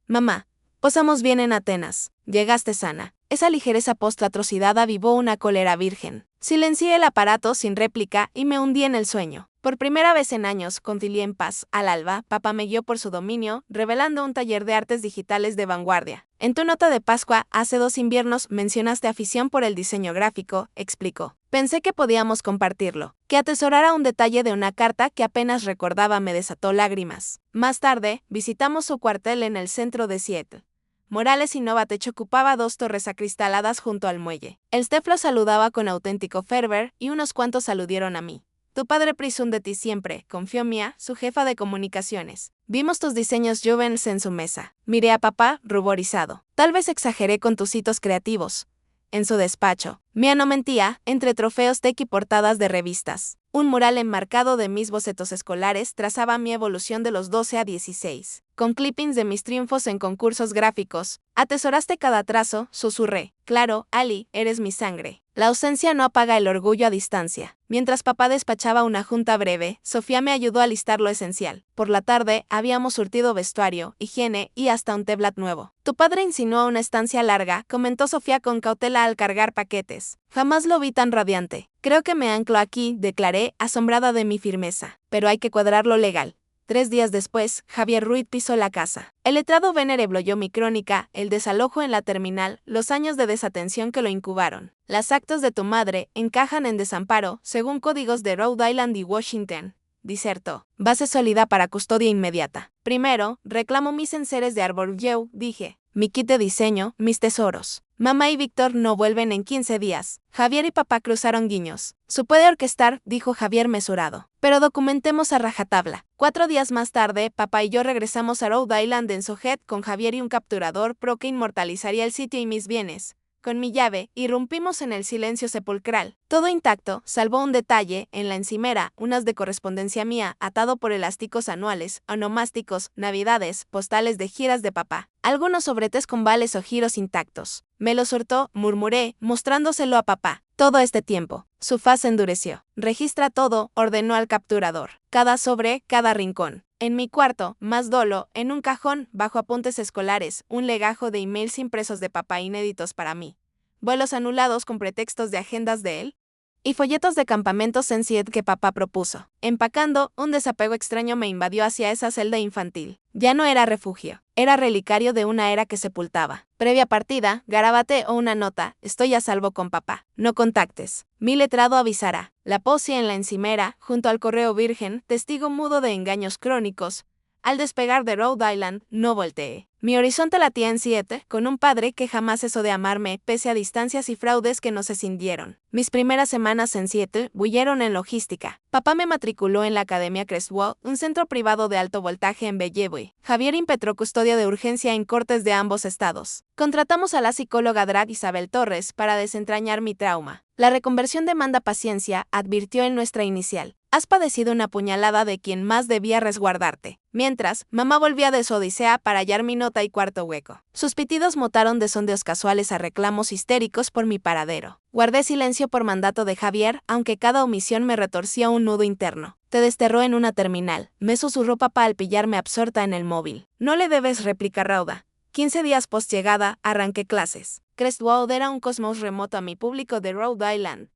Mamá, posamos bien en Atenas. Llegaste sana. Esa ligereza post-atrocidad avivó una cólera virgen. Silencié el aparato sin réplica y me hundí en el sueño. Por primera vez en años, concilié en paz. Al alba, papá me guió por su dominio, revelando un taller de artes digitales de vanguardia. En tu nota de Pascua, hace 2 inviernos, mencionaste afición por el diseño gráfico, explicó. Pensé que podíamos compartirlo. Que atesorara un detalle de una carta que apenas recordaba me desató lágrimas. Más tarde, visitamos su cuartel en el centro de Seattle. Morales y Novatech ocupaba 2 torres acristaladas junto al muelle. El Steph lo saludaba con auténtico fervor y unos cuantos aludieron a mí. Tu padre presume de ti siempre, confió Mia, su jefa de comunicaciones. Vimos tus diseños jóvenes en su mesa. Miré a papá, ruborizado. Tal vez exageré con tus hitos creativos. En su despacho, Mia no mentía, entre trofeos tech y portadas de revistas. Un mural enmarcado de mis bocetos escolares trazaba mi evolución de los 12 a 16. Con clippings de mis triunfos en concursos gráficos. Atesoraste cada trazo, susurré. Claro, Ali, eres mi sangre. La ausencia no apaga el orgullo a distancia. Mientras papá despachaba una junta breve, Sofía me ayudó a listar lo esencial. Por la tarde, habíamos surtido vestuario, higiene y hasta un tablet nuevo. Tu padre insinuó una estancia larga, comentó Sofía con cautela al cargar paquetes. Jamás lo vi tan radiante. Creo que me anclo aquí, declaré, asombrada de mi firmeza. Pero hay que cuadrarlo legal. 3 días después, Javier Ruiz pisó la casa. El letrado Venere bloyó mi crónica, el desalojo en la terminal, los años de desatención que lo incubaron. Las actas de tu madre encajan en desamparo, según códigos de Rhode Island y Washington. Disertó. Base sólida para custodia inmediata. Primero, reclamo mis enseres de Arbor View, dije. Mi kit de diseño, mis tesoros. Mamá y Víctor no vuelven en 15 días. Javier y papá cruzaron guiños. Su puede orquestar, dijo Javier mesurado. Pero documentemos a rajatabla. 4 días más tarde, papá y yo regresamos a Rhode Island en Sohet con Javier y un capturador pro que inmortalizaría el sitio y mis bienes. Con mi llave, irrumpimos en el silencio sepulcral. Todo intacto, salvo un detalle, en la encimera, unas de correspondencia mía, atado por elásticos anuales, onomásticos, navidades, postales de giras de papá. Algunos sobretes con vales o giros intactos. Me los soltó, murmuré, mostrándoselo a papá. Todo este tiempo. Su faz endureció. Registra todo, ordenó al capturador. Cada sobre, cada rincón. En mi cuarto, más dolo, en un cajón, bajo apuntes escolares, un legajo de emails impresos de papá inéditos para mí. Vuelos anulados con pretextos de agendas de él. Y folletos de campamentos en Seattle que papá propuso. Empacando, un desapego extraño me invadió hacia esa celda infantil. Ya no era refugio. Era relicario de una era que sepultaba. Previa partida, garabate o una nota, estoy a salvo con papá. No contactes. Mi letrado avisará. La posia en la encimera, junto al correo virgen, testigo mudo de engaños crónicos. Al despegar de Rhode Island, no volteé. Mi horizonte latía en Seattle, con un padre que jamás cesó de amarme, pese a distancias y fraudes que nos escindieron. Mis primeras semanas en Seattle bullieron en logística. Papá me matriculó en la Academia Crestwell, un centro privado de alto voltaje en Bellevue. Javier impetró custodia de urgencia en cortes de ambos estados. Contratamos a la psicóloga drag Isabel Torres para desentrañar mi trauma. La reconversión demanda paciencia, advirtió en nuestra inicial. Has padecido una puñalada de quien más debía resguardarte. Mientras, mamá volvía de su odisea para hallar mi nota y cuarto hueco. Sus pitidos mutaron de sondeos casuales a reclamos histéricos por mi paradero. Guardé silencio por mandato de Javier, aunque cada omisión me retorcía un nudo interno. Te desterró en una terminal, me susurró papá al pillarme absorta en el móvil. No le debes réplica rauda. 15 días post llegada, arranqué clases. Crestwood era un cosmos remoto a mi público de Rhode Island.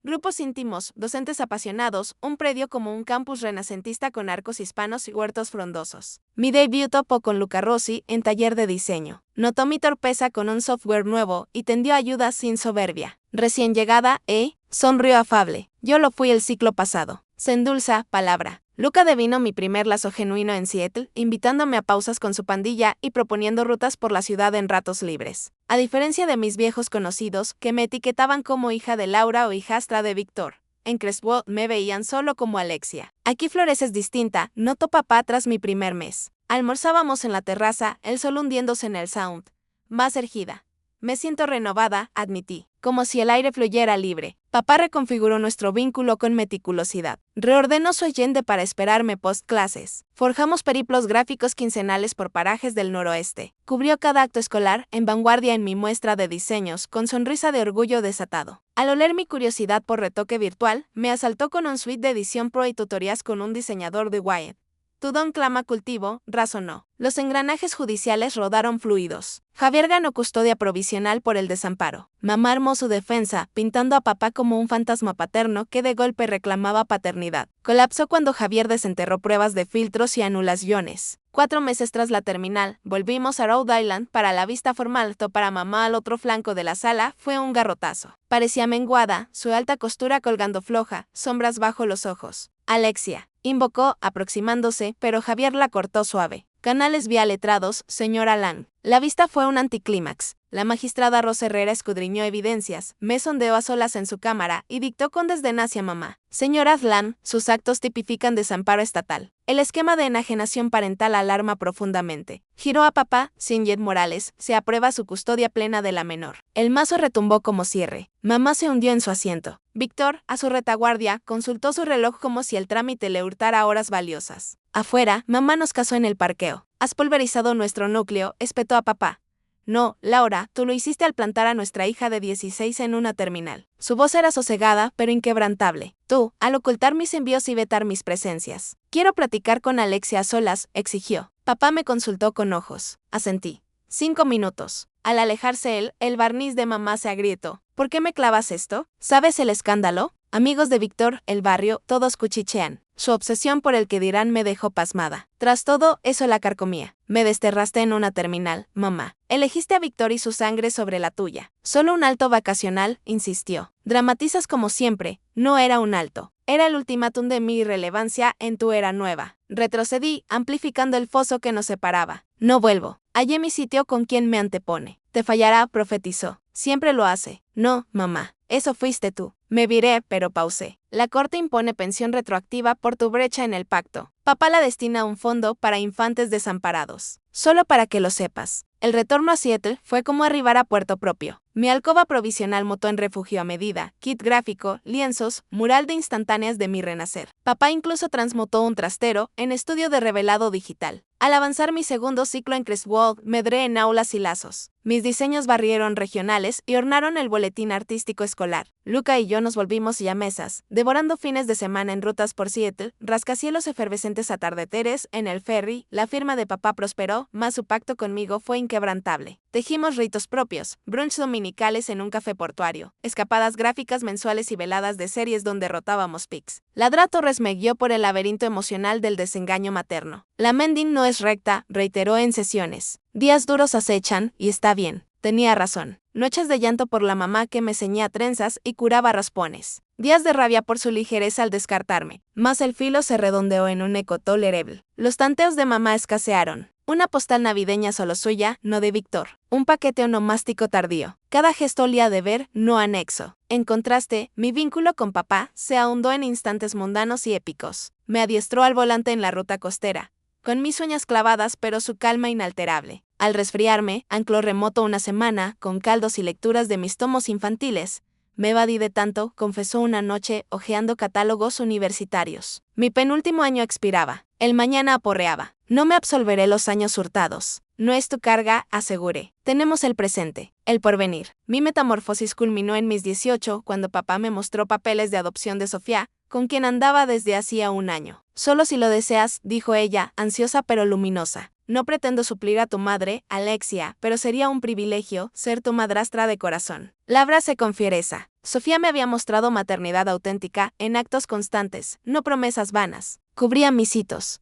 Grupos íntimos, docentes apasionados, un predio como un campus renacentista con arcos hispanos y huertos frondosos. Mi debut topó con Luca Rossi en taller de diseño. Notó mi torpeza con un software nuevo y tendió ayuda sin soberbia. Recién llegada, sonrió afable. Yo lo fui el ciclo pasado. Se endulza, palabra. Luca devino mi primer lazo genuino en Seattle, invitándome a pausas con su pandilla y proponiendo rutas por la ciudad en ratos libres. A diferencia de mis viejos conocidos, que me etiquetaban como hija de Laura o hijastra de Víctor, en Crestwood me veían solo como Alexia. Aquí floreces distinta, notó papá tras mi primer mes. Almorzábamos en la terraza, el sol hundiéndose en el sound. Más ergida. Me siento renovada, admití, como si el aire fluyera libre. Papá reconfiguró nuestro vínculo con meticulosidad. Reordenó su agenda para esperarme post-clases. Forjamos periplos gráficos quincenales por parajes del noroeste. Cubrió cada acto escolar, en vanguardia en mi muestra de diseños, con sonrisa de orgullo desatado. Al oler mi curiosidad por retoque virtual, me asaltó con un suite de edición pro y tutorías con un diseñador de Wyatt. Tu don clama cultivo, razonó. Los engranajes judiciales rodaron fluidos. Javier ganó custodia provisional por el desamparo. Mamá armó su defensa, pintando a papá como un fantasma paterno que de golpe reclamaba paternidad. Colapsó cuando Javier desenterró pruebas de filtros y anulaciones. 4 meses tras la terminal, volvimos a Rhode Island para la vista formal. Topar a mamá al otro flanco de la sala fue un garrotazo. Parecía menguada, su alta costura colgando floja, sombras bajo los ojos. Alexia, invocó, aproximándose, pero Javier la cortó suave. Canales vía letrados, señora Lang. La vista fue un anticlímax. La magistrada Rosa Herrera escudriñó evidencias, me sondeó a solas en su cámara y dictó con desdén hacia mamá. Señora Azlán, sus actos tipifican desamparo estatal. El esquema de enajenación parental alarma profundamente. Giró a papá, Sinjet Morales, se aprueba su custodia plena de la menor. El mazo retumbó como cierre. Mamá se hundió en su asiento. Víctor, a su retaguardia, consultó su reloj como si el trámite le hurtara horas valiosas. Afuera, mamá nos casó en el parqueo. Has pulverizado nuestro núcleo, espetó a papá. No, Laura, tú lo hiciste al plantar a nuestra hija de 16 en una terminal. Su voz era sosegada, pero inquebrantable. Tú, al ocultar mis envíos y vetar mis presencias. Quiero platicar con Alexia a solas, exigió. Papá me consultó con ojos. Asentí. 5 minutos. Al alejarse él, el barniz de mamá se agrietó. ¿Por qué me clavas esto? ¿Sabes el escándalo? Amigos de Víctor, el barrio, todos cuchichean. Su obsesión por el que dirán me dejó pasmada. Tras todo, eso la carcomía. Me desterraste en una terminal, mamá. Elegiste a Víctor y su sangre sobre la tuya. Solo un alto vacacional, insistió. Dramatizas como siempre. No era un alto. Era el ultimátum de mi irrelevancia en tu era nueva. Retrocedí, amplificando el foso que nos separaba. No vuelvo. Hallé mi sitio con quien me antepone. Te fallará, profetizó. Siempre lo hace. No, mamá. Eso fuiste tú. Me viré, pero pausé. La corte impone pensión retroactiva por tu brecha en el pacto. Papá la destina a un fondo para infantes desamparados. Solo para que lo sepas. El retorno a Seattle fue como arribar a puerto propio. Mi alcoba provisional mutó en refugio a medida, kit gráfico, lienzos, mural de instantáneas de mi renacer. Papá incluso transmutó un trastero en estudio de revelado digital. Al avanzar mi segundo ciclo en Crestwold, medré en aulas y lazos. Mis diseños barrieron regionales y ornaron el boletín artístico escolar. Luca y yo nos volvimos llamesas, devorando fines de semana en rutas por Seattle, rascacielos efervescentes atardeceres, en el ferry. La firma de papá prosperó, mas su pacto conmigo fue inquebrantable. Tejimos ritos propios, brunch dominicales en un café portuario, escapadas gráficas mensuales y veladas de series donde rotábamos pics. Ladra Torres me guió por el laberinto emocional del desengaño materno. La mending no es recta, reiteró en sesiones. Días duros acechan, y está bien. Tenía razón. Noches de llanto por la mamá que me ceñía trenzas y curaba raspones. Días de rabia por su ligereza al descartarme. Mas el filo se redondeó en un eco tolerable. Los tanteos de mamá escasearon. Una postal navideña solo suya, no de Víctor. Un paquete onomástico tardío. Cada gesto olía deber, no anexo. En contraste, mi vínculo con papá se ahondó en instantes mundanos y épicos. Me adiestró al volante en la ruta costera, con mis uñas clavadas pero su calma inalterable. Al resfriarme, ancló remoto una semana, con caldos y lecturas de mis tomos infantiles. Me evadí de tanto, confesó una noche, hojeando catálogos universitarios. Mi penúltimo año expiraba. El mañana aporreaba. No me absolveré los años hurtados. No es tu carga, aseguré. Tenemos el presente, el porvenir. Mi metamorfosis culminó en mis 18, cuando papá me mostró papeles de adopción de Sofía, con quien andaba desde hacía un año. Solo si lo deseas, dijo ella, ansiosa pero luminosa. No pretendo suplir a tu madre, Alexia, pero sería un privilegio ser tu madrastra de corazón. La abracé con fiereza. Sofía me había mostrado maternidad auténtica, en actos constantes, no promesas vanas. Cubría mis hitos.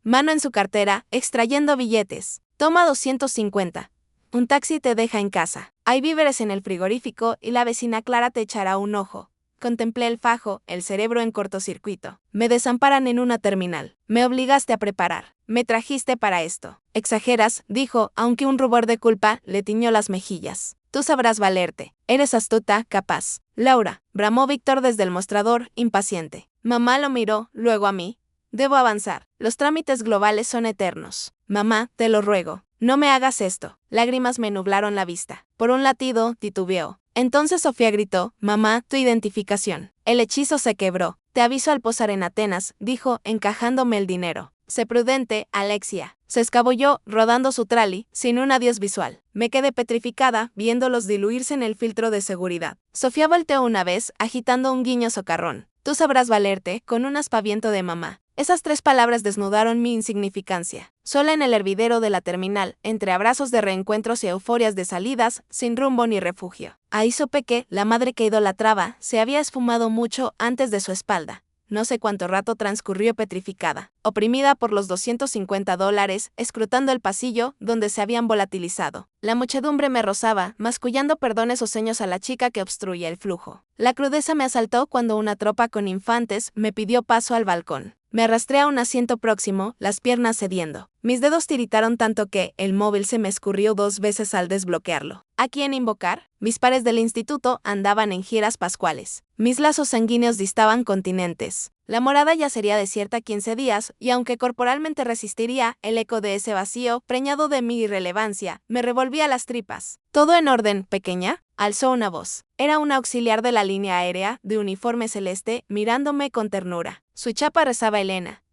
Mano en su cartera, extrayendo billetes. Toma 250. Un taxi te deja en casa. Hay víveres en el frigorífico y la vecina Clara te echará un ojo. Contemplé el fajo, el cerebro en cortocircuito. Me desamparan en una terminal. Me obligaste a preparar. Me trajiste para esto. Exageras, dijo, aunque un rubor de culpa le tiñó las mejillas. Tú sabrás valerte. Eres astuta, capaz. Laura, bramó Víctor desde el mostrador, impaciente. Mamá lo miró, luego a mí. Debo avanzar. Los trámites globales son eternos. Mamá, te lo ruego. No me hagas esto. Lágrimas me nublaron la vista. Por un latido, titubeó. Entonces Sofía gritó, mamá, tu identificación. El hechizo se quebró. Te aviso al posar en Atenas, dijo, encajándome el dinero. Sé prudente, Alexia. Se escabulló, rodando su trali, sin un adiós visual. Me quedé petrificada, viéndolos diluirse en el filtro de seguridad. Sofía volteó una vez, agitando un guiño socarrón. Tú sabrás valerte, con un aspaviento de mamá. Esas 3 palabras desnudaron mi insignificancia. Sola en el hervidero de la terminal, entre abrazos de reencuentros y euforias de salidas, sin rumbo ni refugio. Ahí supe que, la madre que idolatraba, se había esfumado mucho antes de su espalda. No sé cuánto rato transcurrió petrificada, oprimida por los $250, escrutando el pasillo donde se habían volatilizado. La muchedumbre me rozaba, mascullando perdones o seños a la chica que obstruía el flujo. La crudeza me asaltó cuando una tropa con infantes me pidió paso al balcón. Me arrastré a un asiento próximo, las piernas cediendo. Mis dedos tiritaron tanto que el móvil se me escurrió 2 veces al desbloquearlo. ¿A quién invocar? Mis pares del instituto andaban en giras pascuales. Mis lazos sanguíneos distaban continentes. La morada ya sería desierta 15 días, y aunque corporalmente resistiría, el eco de ese vacío, preñado de mi irrelevancia, me revolvía las tripas. ¿Todo en orden, pequeña? Alzó una voz. Era una auxiliar de la línea aérea, de uniforme celeste, mirándome con ternura. Su chapa rezaba Elena.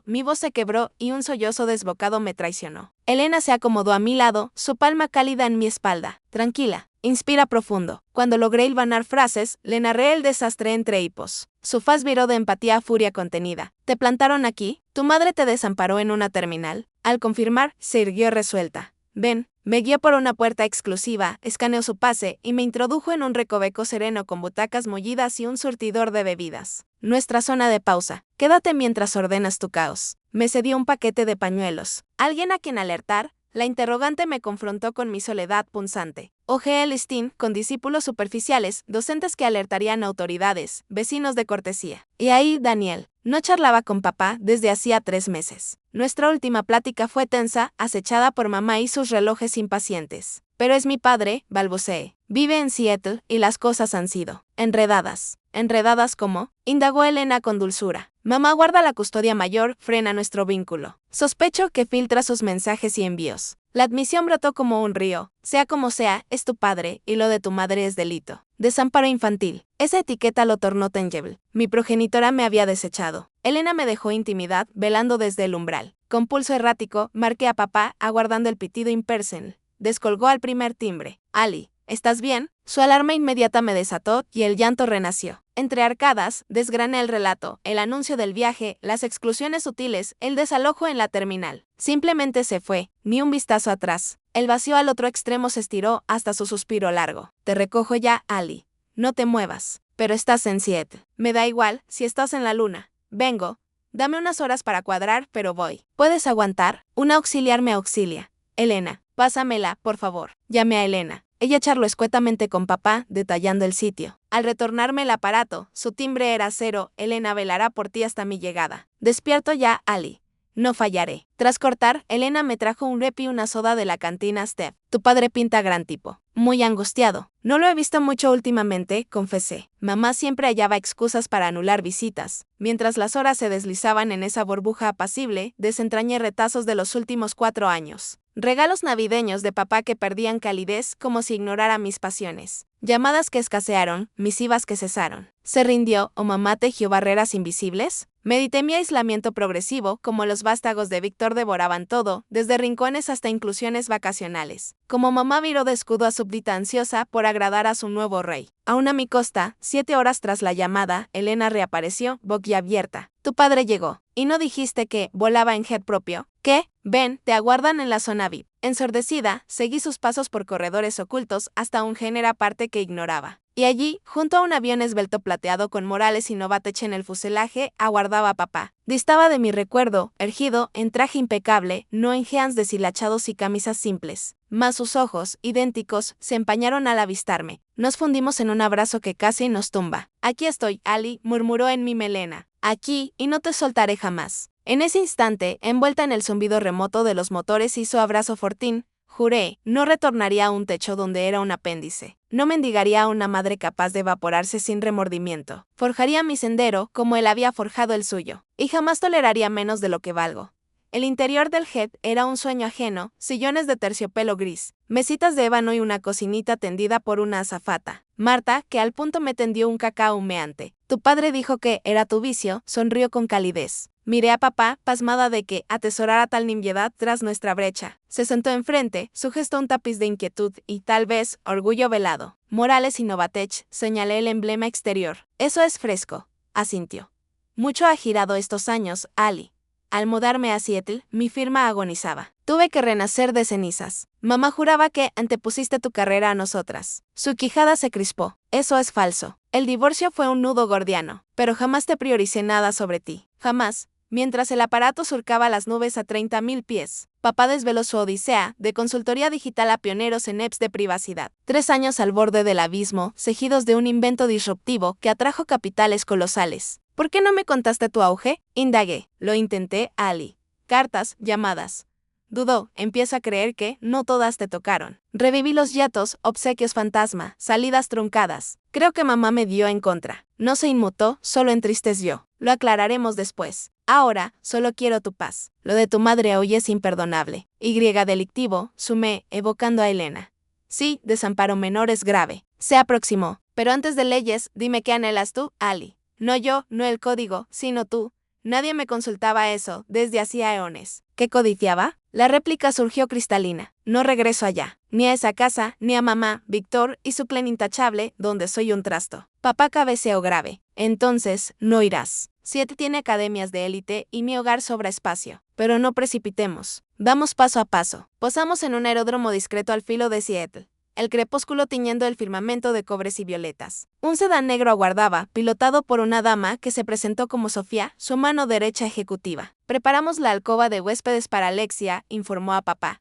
Mi voz se quebró y un sollozo desbocado me traicionó. Elena se acomodó a mi lado, su palma cálida en mi espalda. Tranquila, inspira profundo. Cuando logré hilvanar frases, le narré el desastre entre hipos. Su faz viró de empatía a furia contenida. ¿Te plantaron aquí? ¿Tu madre te desamparó en una terminal? Al confirmar, se irguió resuelta. Ven. Me guió por una puerta exclusiva, escaneó su pase y me introdujo en un recoveco sereno con butacas mullidas y un surtidor de bebidas. Nuestra zona de pausa. Quédate mientras ordenas tu caos. Me cedió un paquete de pañuelos. ¿Alguien a quien alertar? La interrogante me confrontó con mi soledad punzante. Ojeé el listín con discípulos superficiales, docentes que alertarían a autoridades, vecinos de cortesía. Y ahí Daniel. No charlaba con papá desde hacía 3 meses. Nuestra última plática fue tensa, acechada por mamá y sus relojes impacientes. Pero es mi padre, balbuceé. Vive en Seattle y las cosas han sido enredadas. ¿Enredadas cómo? Indagó Elena con dulzura. Mamá guarda la custodia mayor, frena nuestro vínculo. Sospecho que filtra sus mensajes y envíos. La admisión brotó como un río. Sea como sea, es tu padre, y lo de tu madre es delito. Desamparo infantil. Esa etiqueta lo tornó tangible. Mi progenitora me había desechado. Elena me dejó intimidad, velando desde el umbral. Con pulso errático, marqué a papá, aguardando el pitido impersonal. Descolgó al primer timbre. Ali, ¿estás bien? Su alarma inmediata me desató y el llanto renació. Entre arcadas, desgrané el relato, el anuncio del viaje, las exclusiones sutiles, el desalojo en la terminal. Simplemente se fue, ni un vistazo atrás. El vacío al otro extremo se estiró hasta su suspiro largo. Te recojo ya, Ali. No te muevas. Pero estás en Seattle. Me da igual si estás en la luna. Vengo. Dame unas horas para cuadrar, pero voy. ¿Puedes aguantar? Un auxiliar me auxilia. Elena, pásamela, por favor. Llamé a Elena. Ella charló escuetamente con papá, detallando el sitio. Al retornarme el aparato, su timbre era 0, Elena velará por ti hasta mi llegada. Despierto ya, Ali. No fallaré. Tras cortar, Elena me trajo un rep y una soda de la cantina Steph. Tu padre pinta gran tipo. Muy angustiado. No lo he visto mucho últimamente, confesé. Mamá siempre hallaba excusas para anular visitas. Mientras las horas se deslizaban en esa burbuja apacible, desentrañé retazos de los últimos 4 años. Regalos navideños de papá que perdían calidez como si ignorara mis pasiones. Llamadas que escasearon, misivas que cesaron. ¿Se rindió o mamá tejió barreras invisibles? Medité mi aislamiento progresivo, como los vástagos de Víctor devoraban todo, desde rincones hasta inclusiones vacacionales. Como mamá viró de escudo a súbdita ansiosa por agradar a su nuevo rey. Aún a mi costa, 7 horas tras la llamada, Elena reapareció, boquiabierta. Tu padre llegó. ¿Y no dijiste que volaba en jet propio? ¿Qué? Ven, te aguardan en la zona VIP. Ensordecida, seguí sus pasos por corredores ocultos hasta un género aparte que ignoraba. Y allí, junto a un avión esbelto plateado con Morales y Novatech en el fuselaje, aguardaba a papá. Distaba de mi recuerdo, erguido, en traje impecable, no en jeans deshilachados y camisas simples. Mas sus ojos, idénticos, se empañaron al avistarme. Nos fundimos en un abrazo que casi nos tumba. Aquí estoy, Ali, murmuró en mi melena. Aquí, y no te soltaré jamás. En ese instante, envuelta en el zumbido remoto de los motores y su abrazo fortín, juré, no retornaría a un techo donde era un apéndice. No mendigaría a una madre capaz de evaporarse sin remordimiento. Forjaría mi sendero como él había forjado el suyo. Y jamás toleraría menos de lo que valgo. El interior del jet era un sueño ajeno, sillones de terciopelo gris, mesitas de ébano y una cocinita tendida por una azafata. Marta, que al punto me tendió un cacao humeante. Tu padre dijo que era tu vicio, sonrió con calidez. Miré a papá, pasmada de que atesorara tal nimiedad tras nuestra brecha. Se sentó enfrente, sujeto a un tapiz de inquietud y, tal vez, orgullo velado. Morales y Novatech, señalé el emblema exterior. Eso es fresco. asintió. Mucho ha girado estos años, Ali. Al mudarme a Seattle, mi firma agonizaba. Tuve que renacer de cenizas. Mamá juraba que antepusiste tu carrera a nosotras. Su quijada se crispó. Eso es falso. El divorcio fue un nudo gordiano, pero jamás te prioricé nada sobre ti. Jamás. Mientras el aparato surcaba las nubes a 30.000 pies, papá desveló su odisea de consultoría digital a pioneros en apps de privacidad. 3 años al borde del abismo, seguidos de un invento disruptivo que atrajo capitales colosales. ¿Por qué no me contaste tu auge? Indagué. Lo intenté, Ali. Cartas, llamadas. Dudó, empiezo a creer que no todas te tocaron. Reviví los yatos, obsequios fantasma, salidas truncadas. Creo que mamá me dio en contra. No se inmutó, solo entristeció. Lo aclararemos después. Ahora, solo quiero tu paz. Lo de tu madre hoy es imperdonable. Y delictivo, sumé, evocando a Elena. Sí, desamparo menor es grave. Se aproximó. Pero antes de leyes, dime qué anhelas tú, Ali. No yo, no el código, sino tú. Nadie me consultaba eso, desde hacía eones. ¿Qué codiciaba? La réplica surgió cristalina. No regreso allá. Ni a esa casa, ni a mamá, Víctor y su clan intachable, donde soy un trasto. Papá cabeceó grave. Entonces, no irás. 7 tiene academias de élite y mi hogar sobra espacio. Pero no precipitemos. Vamos paso a paso. Posamos en un aeródromo discreto al filo de Seattle. El crepúsculo tiñendo el firmamento de cobres y violetas. Un sedán negro aguardaba, pilotado por una dama que se presentó como Sofía, su mano derecha ejecutiva. Preparamos la alcoba de huéspedes para Alexia, informó a papá.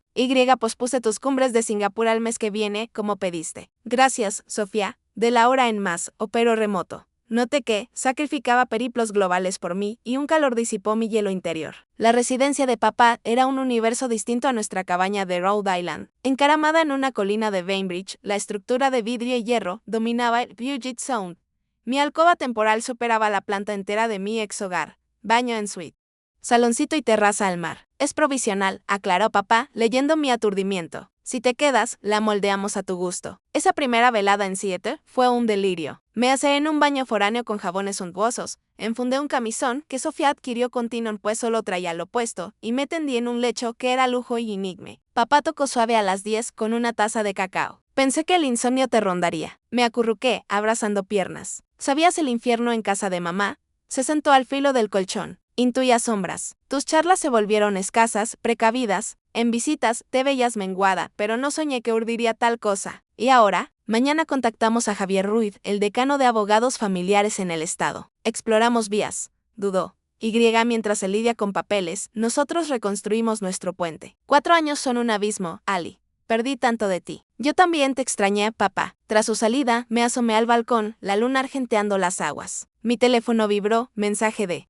Pospuse tus cumbres de Singapur al mes que viene, como pediste. Gracias, Sofía. De la hora en más, opero remoto. Noté que sacrificaba periplos globales por mí y un calor disipó mi hielo interior. La residencia de papá era un universo distinto a nuestra cabaña de Rhode Island. Encaramada en una colina de Bainbridge, la estructura de vidrio y hierro dominaba el Puget Sound. Mi alcoba temporal superaba la planta entera de mi ex hogar. Baño en suite. Saloncito y terraza al mar. Es provisional, aclaró papá, leyendo mi aturdimiento. Si te quedas, la moldeamos a tu gusto. Esa primera velada en Seattle fue un delirio. Me aseé en un baño foráneo con jabones suntuosos, enfundé un camisón que Sofía adquirió con Tinon pues solo traía lo puesto, y me tendí en un lecho que era lujo y enigme. Papá tocó suave a las 10 con una taza de cacao. Pensé que el insomnio te rondaría. Me acurruqué, abrazando piernas. ¿Sabías el infierno en casa de mamá? Se sentó al filo del colchón. Intuía sombras. Tus charlas se volvieron escasas, precavidas. En visitas te veías menguada, pero no soñé que urdiría tal cosa. Y ahora, mañana contactamos a Javier Ruiz, el decano de abogados familiares en el estado. Exploramos vías. Dudó. Mientras se lidia con papeles, nosotros reconstruimos nuestro puente. 4 años son un abismo, Ali. Perdí tanto de ti. Yo también te extrañé, papá. Tras su salida, me asomé al balcón, la luna argenteando las aguas. Mi teléfono vibró, mensaje de: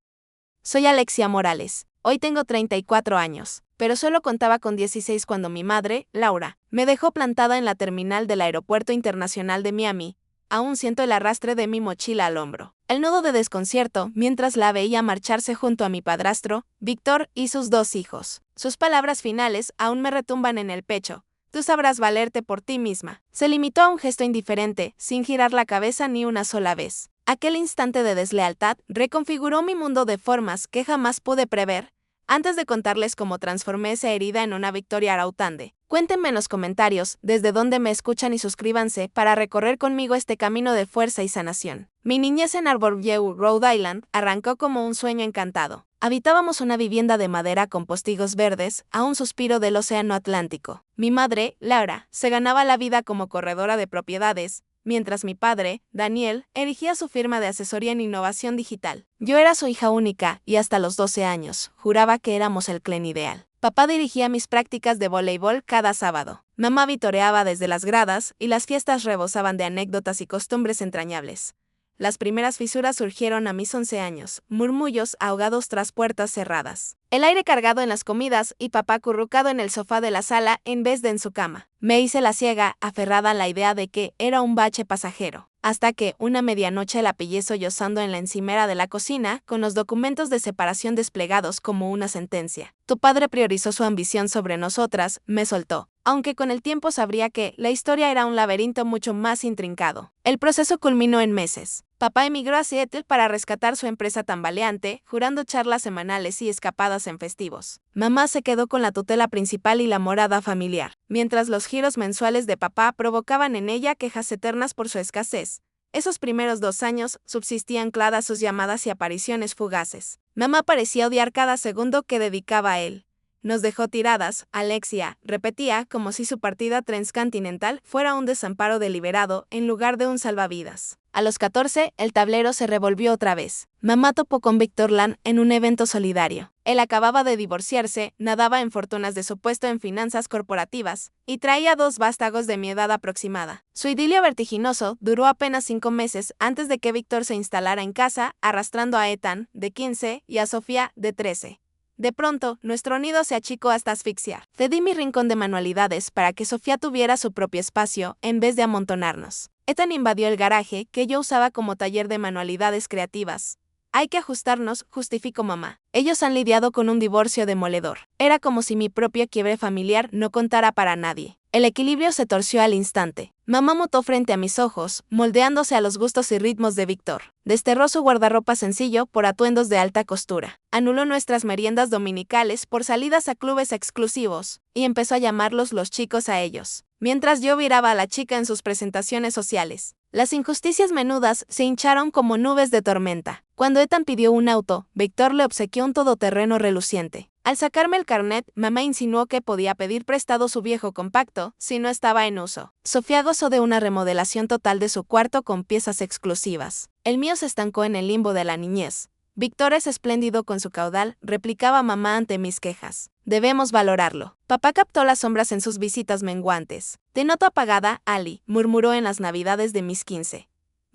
soy Alexia Morales. Hoy tengo 34 años, pero solo contaba con 16 cuando mi madre, Laura, me dejó plantada en la terminal del Aeropuerto Internacional de Miami. Aún siento el arrastre de mi mochila al hombro. El nudo de desconcierto mientras la veía marcharse junto a mi padrastro, Víctor, y sus 2 hijos. Sus palabras finales aún me retumban en el pecho. Tú sabrás valerte por ti misma. Se limitó a un gesto indiferente, sin girar la cabeza ni una sola vez. Aquel instante de deslealtad reconfiguró mi mundo de formas que jamás pude prever. Antes de contarles cómo transformé esa herida en una victoria arautande, cuéntenme en los comentarios desde dónde me escuchan y suscríbanse para recorrer conmigo este camino de fuerza y sanación. Mi niñez en Arbor View, Rhode Island, arrancó como un sueño encantado. Habitábamos una vivienda de madera con postigos verdes, a un suspiro del océano Atlántico. Mi madre, Laura, se ganaba la vida como corredora de propiedades, mientras mi padre, Daniel, erigía su firma de asesoría en innovación digital. Yo era su hija única y hasta los 12 años juraba que éramos el clan ideal. Papá dirigía mis prácticas de voleibol cada sábado. Mamá vitoreaba desde las gradas y las fiestas rebosaban de anécdotas y costumbres entrañables. Las primeras fisuras surgieron a mis 11 años, murmullos ahogados tras puertas cerradas. El aire cargado en las comidas y papá acurrucado en el sofá de la sala en vez de en su cama. Me hice la ciega, aferrada a la idea de que era un bache pasajero. Hasta que, una medianoche la pillé sollozando en la encimera de la cocina, con los documentos de separación desplegados como una sentencia. Tu padre priorizó su ambición sobre nosotras, me soltó. Aunque con el tiempo sabría que la historia era un laberinto mucho más intrincado. El proceso culminó en meses. Papá emigró a Seattle para rescatar su empresa tambaleante, jurando charlas semanales y escapadas en festivos. Mamá se quedó con la tutela principal y la morada familiar, mientras los giros mensuales de papá provocaban en ella quejas eternas por su escasez. Esos primeros 2 años subsistían ancladas sus llamadas y apariciones fugaces. Mamá parecía odiar cada segundo que dedicaba a él. Nos dejó tiradas, Alexia, repetía, como si su partida transcontinental fuera un desamparo deliberado en lugar de un salvavidas. A los 14, el tablero se revolvió otra vez. Mamá topó con Víctor Lan en un evento solidario. Él acababa de divorciarse, nadaba en fortunas de su puesto en finanzas corporativas, y traía 2 vástagos de mi edad aproximada. Su idilio vertiginoso duró apenas 5 meses antes de que Víctor se instalara en casa, arrastrando a Ethan, de 15, y a Sofía, de 13. De pronto, nuestro nido se achicó hasta asfixiar. Cedí mi rincón de manualidades para que Sofía tuviera su propio espacio, en vez de amontonarnos. Ethan invadió el garaje que yo usaba como taller de manualidades creativas. Hay que ajustarnos, justificó mamá. Ellos han lidiado con un divorcio demoledor. Era como si mi propio quiebre familiar no contara para nadie. El equilibrio se torció al instante. Mamá mutó frente a mis ojos, moldeándose a los gustos y ritmos de Víctor. Desterró su guardarropa sencillo por atuendos de alta costura. Anuló nuestras meriendas dominicales por salidas a clubes exclusivos, y empezó a llamarlos los chicos a ellos, mientras yo viraba a la chica en sus presentaciones sociales. Las injusticias menudas se hincharon como nubes de tormenta. Cuando Ethan pidió un auto, Víctor le obsequió un todoterreno reluciente. Al sacarme el carnet, mamá insinuó que podía pedir prestado su viejo compacto si no estaba en uso. Sofía gozó de una remodelación total de su cuarto con piezas exclusivas. El mío se estancó en el limbo de la niñez. Víctor es espléndido con su caudal, replicaba mamá ante mis quejas. Debemos valorarlo. Papá captó las sombras en sus visitas menguantes. Te noto apagada, Ali, murmuró en las navidades de mis 15.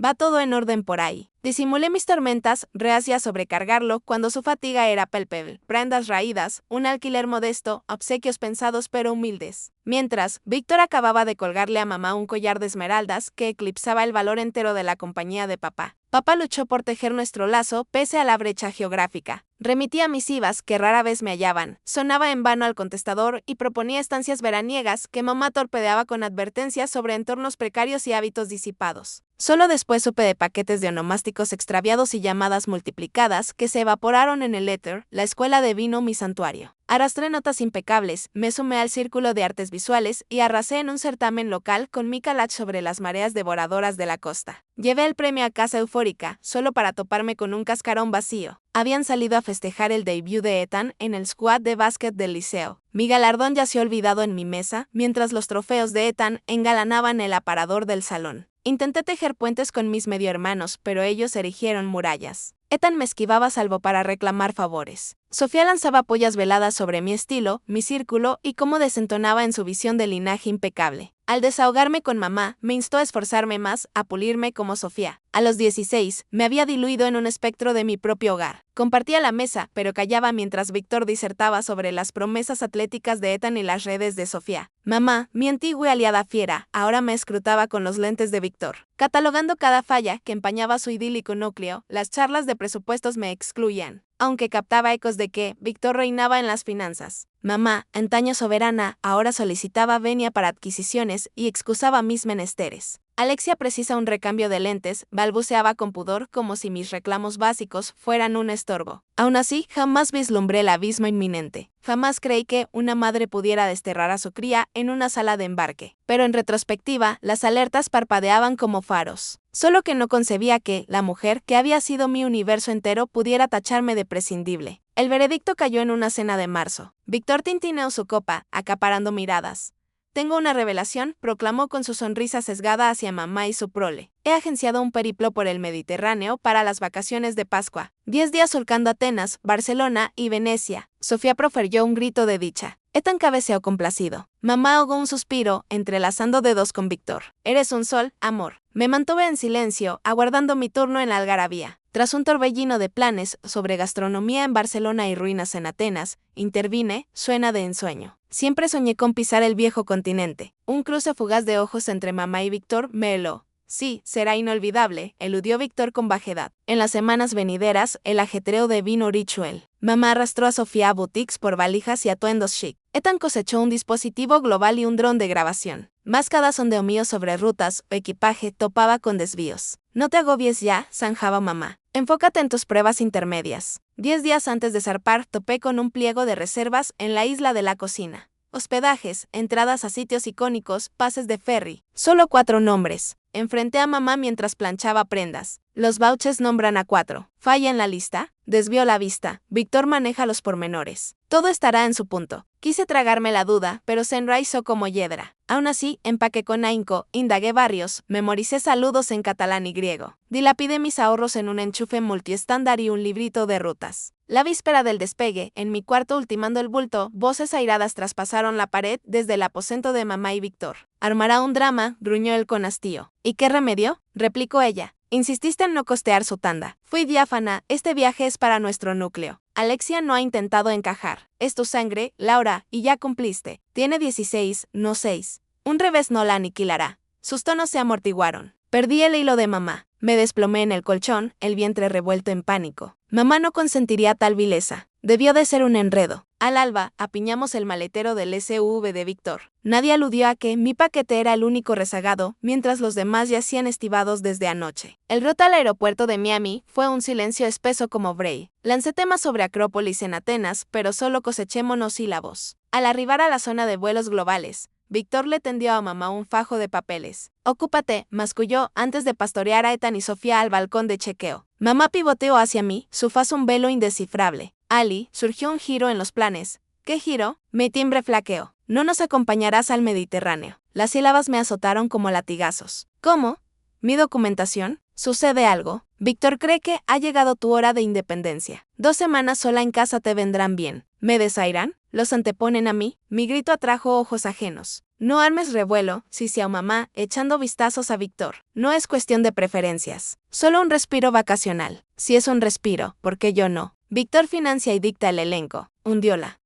Va todo en orden por ahí. Disimulé mis tormentas, reacia a sobrecargarlo cuando su fatiga era palpable. Prendas raídas, un alquiler modesto, obsequios pensados pero humildes. Mientras, Víctor acababa de colgarle a mamá un collar de esmeraldas que eclipsaba el valor entero de la compañía de papá. Papá luchó por tejer nuestro lazo pese a la brecha geográfica. Remitía misivas que rara vez me hallaban, sonaba en vano al contestador y proponía estancias veraniegas que mamá torpedeaba con advertencias sobre entornos precarios y hábitos disipados. Solo después supe de paquetes de onomásticos extraviados y llamadas multiplicadas que se evaporaron en el éter, la escuela de vino mi santuario. Arrastré notas impecables, me sumé al círculo de artes visuales y arrasé en un certamen local con mi calach sobre las mareas devoradoras de la costa. Llevé el premio a casa eufórica, solo para toparme con un cascarón vacío. Habían salido a festejar el debut de Ethan en el squad de básquet del liceo. Mi galardón yació olvidado en mi mesa, mientras los trofeos de Ethan engalanaban el aparador del salón. Intenté tejer puentes con mis medio hermanos, pero ellos erigieron murallas. Ethan me esquivaba salvo para reclamar favores. Sofía lanzaba pollas veladas sobre mi estilo, mi círculo y cómo desentonaba en su visión de linaje impecable. Al desahogarme con mamá, me instó a esforzarme más, a pulirme como Sofía. A los 16, me había diluido en un espectro de mi propio hogar. Compartía la mesa, pero callaba mientras Víctor disertaba sobre las promesas atléticas de Ethan y las redes de Sofía. Mamá, mi antigua aliada fiera, ahora me escrutaba con los lentes de Víctor. Catalogando cada falla que empañaba su idílico núcleo, las charlas de presupuestos me excluían, aunque captaba ecos de que Víctor reinaba en las finanzas. Mamá, antaño soberana, ahora solicitaba venia para adquisiciones y excusaba mis menesteres. Alexia precisa un recambio de lentes, balbuceaba con pudor como si mis reclamos básicos fueran un estorbo. Aún así, jamás vislumbré el abismo inminente. Jamás creí que una madre pudiera desterrar a su cría en una sala de embarque. Pero en retrospectiva, las alertas parpadeaban como faros. Solo que no concebía que, la mujer que había sido mi universo entero pudiera tacharme de prescindible. El veredicto cayó en una cena de marzo. Víctor tintineó su copa, acaparando miradas. Tengo una revelación, proclamó con su sonrisa sesgada hacia mamá y su prole. He agenciado un periplo por el Mediterráneo para las vacaciones de Pascua. 10 días surcando Atenas, Barcelona y Venecia. Sofía profirió un grito de dicha. Ethan cabeceó complacido. Mamá ahogó un suspiro, entrelazando dedos con Víctor. Eres un sol, amor. Me mantuve en silencio, aguardando mi turno en la algarabía. Tras un torbellino de planes sobre gastronomía en Barcelona y ruinas en Atenas, intervine, suena de ensueño. Siempre soñé con pisar el viejo continente. Un cruce fugaz de ojos entre mamá y Víctor me heló. Sí, será inolvidable, eludió Víctor con vaguedad. En las semanas venideras, el ajetreo de vino ritual. Mamá arrastró a Sofía a boutiques por valijas y atuendos chic. Ethan cosechó un dispositivo global y un dron de grabación. Más cada sondeo mío sobre rutas o equipaje topaba con desvíos. No te agobies ya, zanjaba mamá. Enfócate en tus pruebas intermedias. 10 días antes de zarpar, topé con un pliego de reservas en la isla de la cocina. Hospedajes, entradas a sitios icónicos, pases de ferry. Solo 4 nombres. enfrenté a mamá mientras planchaba prendas. Los vouchers nombran a 4. ¿Falla en la lista? Desvió la vista. Víctor maneja los pormenores. Todo estará en su punto. Quise tragarme la duda, pero se enraizó como hiedra. Aún así, empaqué con ahínco, indagué barrios, memoricé saludos en catalán y griego. Dilapidé mis ahorros en un enchufe multiestándar y un librito de rutas. La víspera del despegue, en mi cuarto ultimando el bulto, voces airadas traspasaron la pared desde el aposento de mamá y Víctor. «Armará un drama», gruñó él con hastío. «¿Y qué remedio?», replicó ella. «Insististe en no costear su tanda. Fui diáfana, este viaje es para nuestro núcleo. Alexia no ha intentado encajar. Es tu sangre, Laura, y ya cumpliste. Tiene 16, no 6. Un revés no la aniquilará». Sus tonos se amortiguaron. Perdí el hilo de mamá. Me desplomé en el colchón, el vientre revuelto en pánico. Mamá no consentiría tal vileza. Debió de ser un enredo. Al alba, apiñamos el maletero del SUV de Víctor. Nadie aludió a que mi paquete era el único rezagado, mientras los demás yacían estivados desde anoche. El ruta al aeropuerto de Miami fue un silencio espeso como Bray. Lancé temas sobre Acrópolis en Atenas, pero solo coseché monosílabos. Al arribar a la zona de vuelos globales, Víctor le tendió a mamá un fajo de papeles. «Ocúpate», masculló antes de pastorear a Ethan y Sofía al balcón de chequeo. Mamá pivoteó hacia mí, su faz un velo indescifrable. «Ali», surgió un giro en los planes. «¿Qué giro?». Mi timbre flaqueó. «No nos acompañarás al Mediterráneo». Las sílabas me azotaron como latigazos. «¿Cómo? ¿Mi documentación? ¿Sucede algo? Víctor cree que ha llegado tu hora de independencia. 2 semanas sola en casa te vendrán bien. ¿Me desairán? ¿Los anteponen a mí?». Mi grito atrajo ojos ajenos. «No armes revuelo», siseó mamá, echando vistazos a Víctor. «No es cuestión de preferencias. Solo un respiro vacacional. Si es un respiro, ¿por qué yo no?». Víctor financia y dicta el elenco. Hundiola.